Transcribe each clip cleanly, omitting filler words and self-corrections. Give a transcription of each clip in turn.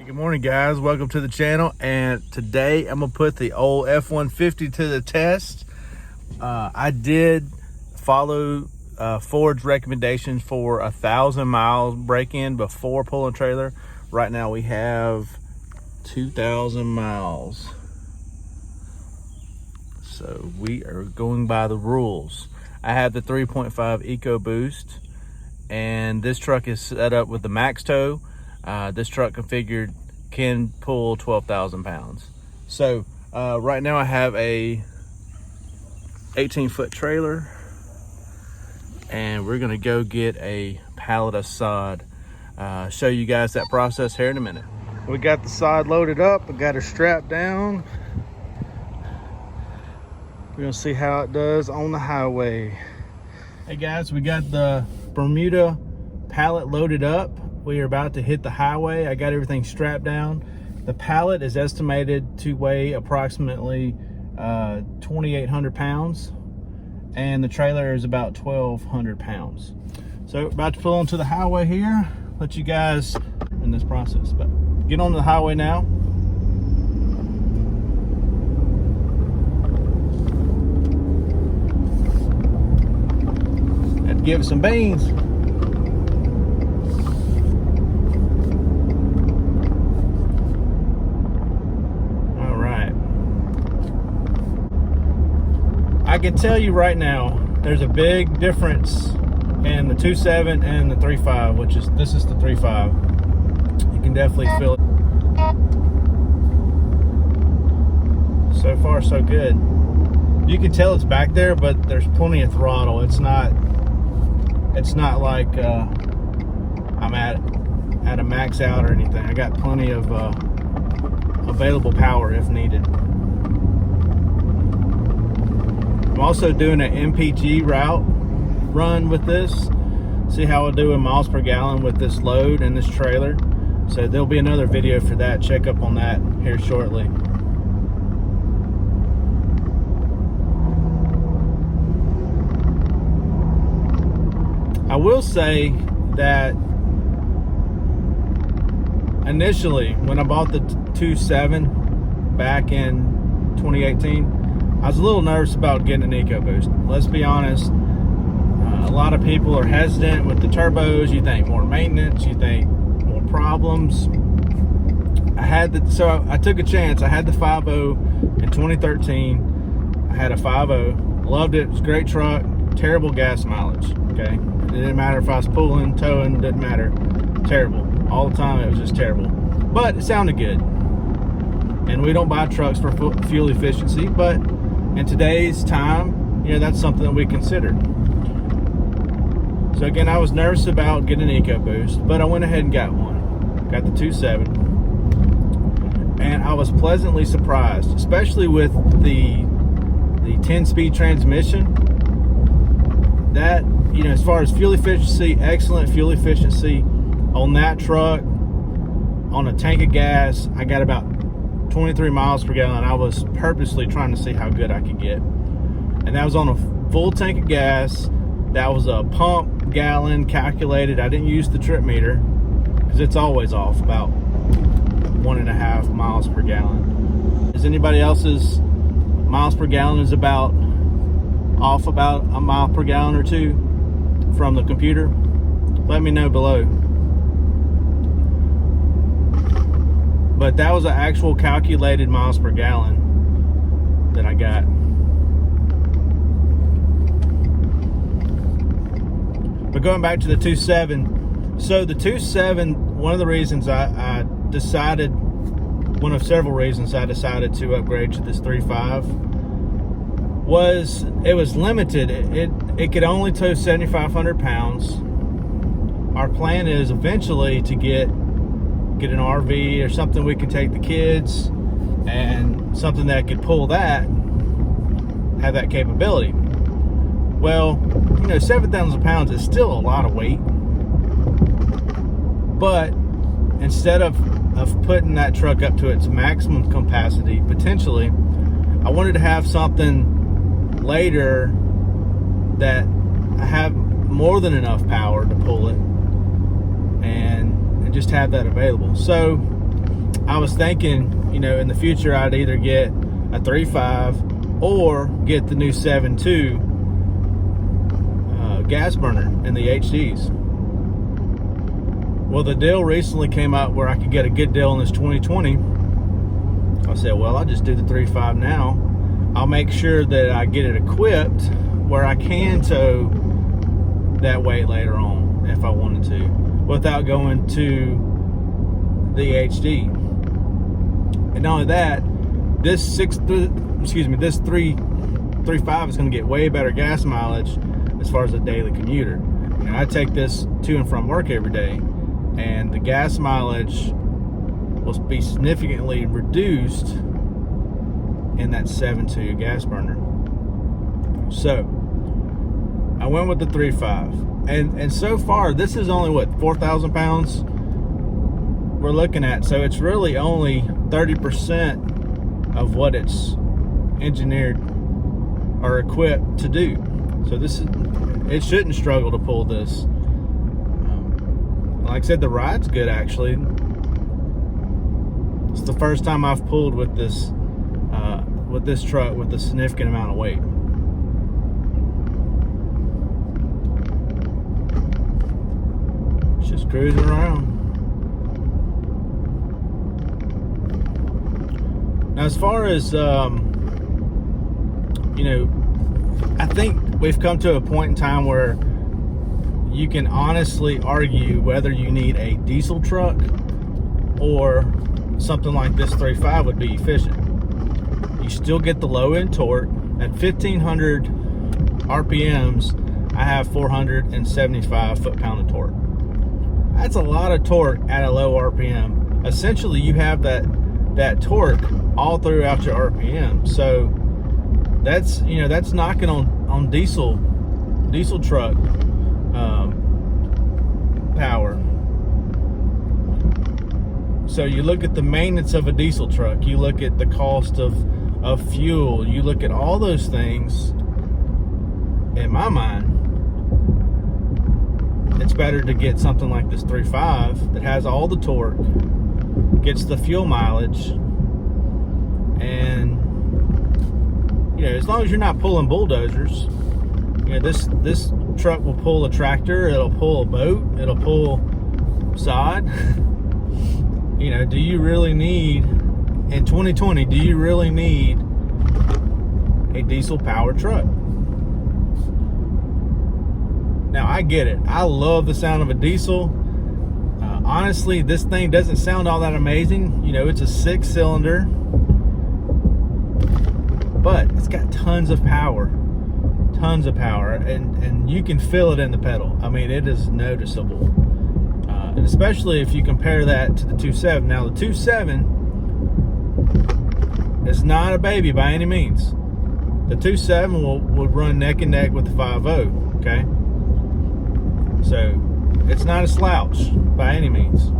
Good morning, guys. Welcome to the channel. And today I'm gonna put the old F150 to the test. I did follow Ford's recommendations for 1,000 miles break-in before pulling trailer. Right now we have 2,000 miles. So we are going by the rules. I have the 3.5 EcoBoost, and this truck is set up with the max tow. This truck configured can pull 12,000 pounds. So right now I have a 18-foot trailer, and we're gonna go get a pallet of sod. Show you guys that process here in a minute. We got the sod loaded up. We got her strapped down. We're gonna see how it does on the highway. Hey guys, we got the Bermuda pallet loaded up. We are about to hit the highway. I got everything strapped down. The pallet is estimated to weigh approximately 2,800 pounds, and the trailer is about 1,200 pounds. So about to pull onto the highway here. Let you guys in this process, but get on the highway now. Had to give it some beans. I can tell you right now, there's a big difference in the 2.7 and the 3.5, which is, this is the 3.5. You can definitely feel it. So far, so good. You can tell it's back there, but there's plenty of throttle. It's not like I'm at a max out or anything. I got plenty of available power if needed. I'm also doing an MPG route run with this. See how I'll do in miles per gallon with this load and this trailer. So there'll be another video for that. Check up on that here shortly. I will say that initially when I bought the 2.7 back in 2018, I was a little nervous about getting an EcoBoost. Let's be honest, a lot of people are hesitant with the turbos. You think more maintenance, you think more problems. So I took a chance. I had the 5.0 in 2013. I had a 5.0, loved it. It was a great truck, terrible gas mileage, okay? It didn't matter if I was pulling, towing, didn't matter. Terrible. All the time, it was just terrible. But it sounded good. And we don't buy trucks for fuel efficiency, but in today's time, you know, that's something that we considered. So again, I was nervous about getting an EcoBoost, but I went ahead and got one. Got the 2.7, and I was pleasantly surprised, especially with the 10-speed transmission. That, you know, as far as fuel efficiency, excellent fuel efficiency on that truck. On a tank of gas, I got about 23 miles per gallon. I was purposely trying to see how good I could get, and that was on a full tank of gas. That was a pump gallon calculated. I didn't use the trip meter because it's always off about 1.5 miles per gallon. Is anybody else's miles per gallon is about off about a mile per gallon or two from the computer? Let me know below. But that was an actual calculated miles per gallon that I got. But going back to the 2.7, so the 2.7, one of the reasons I decided, one of several reasons I decided to upgrade to this 3.5 was it was limited. It could only tow 7,500 pounds. Our plan is eventually to get an RV or something we can take the kids, and something that could pull that, have that capability. Well, you know, 7,000 pounds is still a lot of weight, but instead of putting that truck up to its maximum capacity, potentially, I wanted to have something later that I have more than enough power to pull it and just have that available. So I was thinking, you know, in the future I'd either get a 3.5 or get the new 7.2 gas burner in the HDs. Well, the deal recently came out where I could get a good deal in this 2020. I said, well, I'll just do the 3.5 now. I'll make sure that I get it equipped where I can tow that weight later on if I wanted to, without going to the HD. And not only that, this 3.5 is going to get way better gas mileage as far as a daily commuter. And I take this to and from work every day, and the gas mileage will be significantly reduced in that 7.2 gas burner. So I went with the 3.5, and so far this is only what, 4,000 pounds we're looking at. So it's really only 30% of what it's engineered or equipped to do. So it shouldn't struggle to pull this. Like I said, the ride's good actually. It's the first time I've pulled with this truck with a significant amount of weight. It's just cruising around. Now, as far as you know, I think we've come to a point in time where you can honestly argue whether you need a diesel truck or something like this 3.5 would be efficient. You still get the low end torque. At 1,500 RPMs, I have 475 foot-pound of torque. That's a lot of torque at a low RPM. Essentially, you have that torque all throughout your RPM. So that's, you know, that's knocking on diesel truck power. So you look at the maintenance of a diesel truck, you look at the cost of fuel, you look at all those things. In my mind, it's better to get something like this 3.5 that has all the torque, gets the fuel mileage, and you know, as long as you're not pulling bulldozers, you know, this truck will pull a tractor, it'll pull a boat, it'll pull sod. You know, do you really need, in 2020, do you really need a diesel powered truck? Now, I get it. I love the sound of a diesel. Honestly, this thing doesn't sound all that amazing. You know, it's a 6-cylinder, but it's got tons of power, and you can feel it in the pedal. I mean, it is noticeable, and especially if you compare that to the 2.7. Now, the 2.7 is not a baby by any means. The 2.7 will run neck and neck with the 5.0. Okay, so it's not a slouch by any means.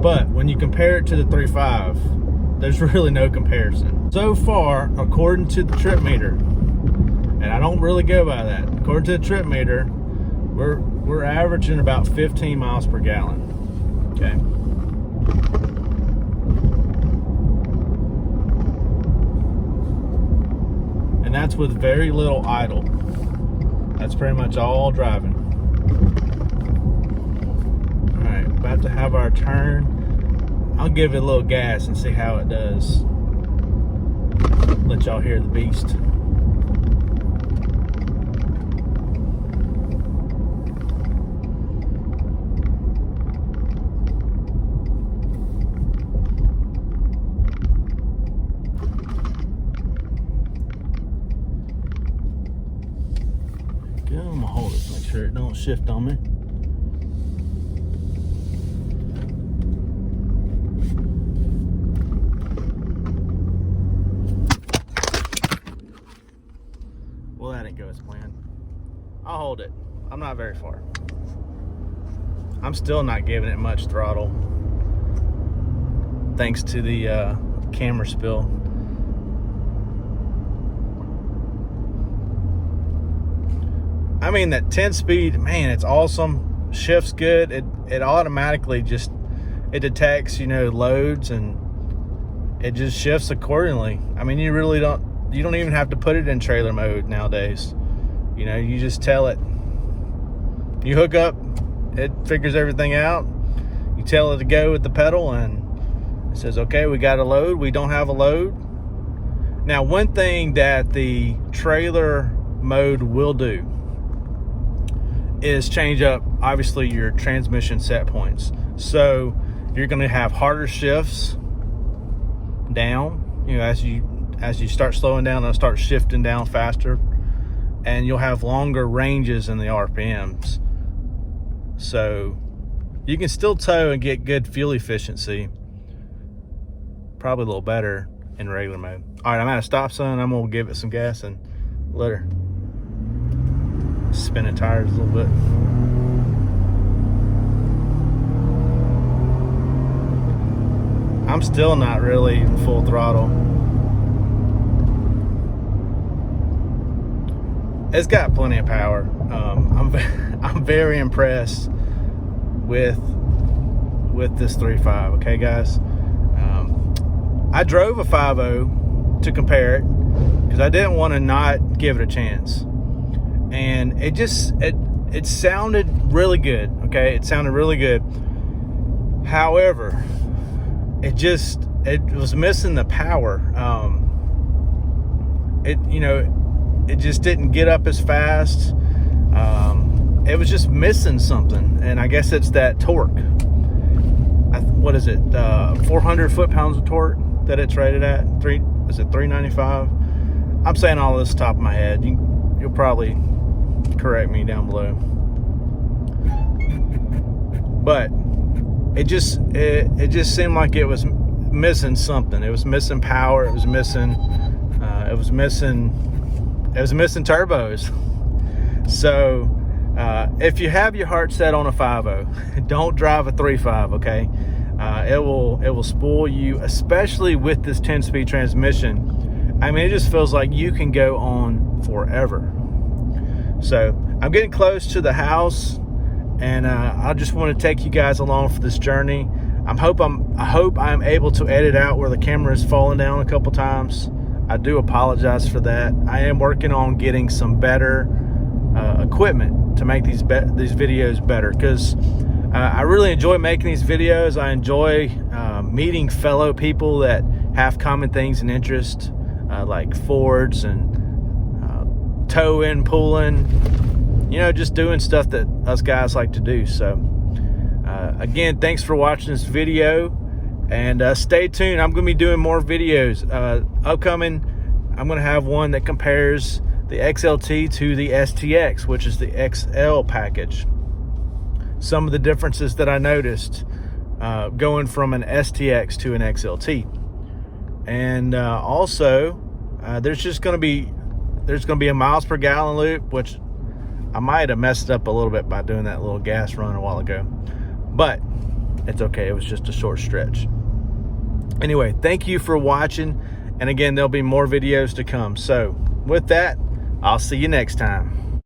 But when you compare it to the 3.5, there's really no comparison. So far, according to the trip meter, and I don't really go by that, according to the trip meter, we're averaging about 15 miles per gallon. Okay. And that's with very little idle. That's pretty much all driving. All right, about to have our turn. I'll give it a little gas and see how it does. Let y'all hear the beast. I'm gonna hold it, make sure it don't shift on me. Well, that didn't go as planned. I'll hold it. I'm not very far. I'm still not giving it much throttle, thanks to the camera spill. I mean, that 10 speed, man, it's awesome. Shifts good. It automatically just it detects, you know, loads, and it just shifts accordingly. I mean, you don't even have to put it in trailer mode nowadays. You know, you just tell it, you hook up, it figures everything out. You tell it to go with the pedal, and it says, okay, we got a load, we don't have a load. Now, one thing that the trailer mode will do is change up, obviously, your transmission set points. So you're going to have harder shifts down, you know, as you start slowing down, it'll start shifting down faster, and you'll have longer ranges in the RPMs. So you can still tow and get good fuel efficiency, probably a little better in regular mode. All right, I'm at a stop sign. I'm gonna give it some gas and let her spin the tires a little bit. I'm still not really in full throttle. It's got plenty of power. I'm very impressed with this 3.5. Okay, guys. I drove a 5.0 to compare it because I didn't want to not give it a chance, and it sounded really good. Okay, it sounded really good. However, it was missing the power. It just didn't get up as fast. It was just missing something, and I guess it's that torque. What is it? 400 foot-pounds of torque that it's rated at. Is it 395? I'm saying all this top of my head. You'll probably correct me down below. But it just seemed like it was missing something. It was missing power. It was missing turbos. So if you have your heart set on a 5.0, don't drive a 3.5. Okay, it will spoil you, especially with this 10-speed transmission. I mean, it just feels like you can go on forever. So I'm getting close to the house, and I just want to take you guys along for this journey. I hope I'm able to edit out where the camera is falling down a couple times. I do apologize for that. I am working on getting some better equipment to make these videos better, because I really enjoy making these videos. I enjoy meeting fellow people that have common things and interest, like Fords and towing, pulling, you know, just doing stuff that us guys like to do. So again, thanks for watching this video, and stay tuned. I'm going to be doing more videos upcoming. I'm going to have one that compares the XLT to the STX, which is the XL package. Some of the differences that I noticed going from an STX to an XLT. And also there's going to be a miles per gallon loop, which I might have messed up a little bit by doing that little gas run a while ago, but it's okay. It was just a short stretch. Anyway, thank you for watching, and again, there'll be more videos to come. So with that, I'll see you next time.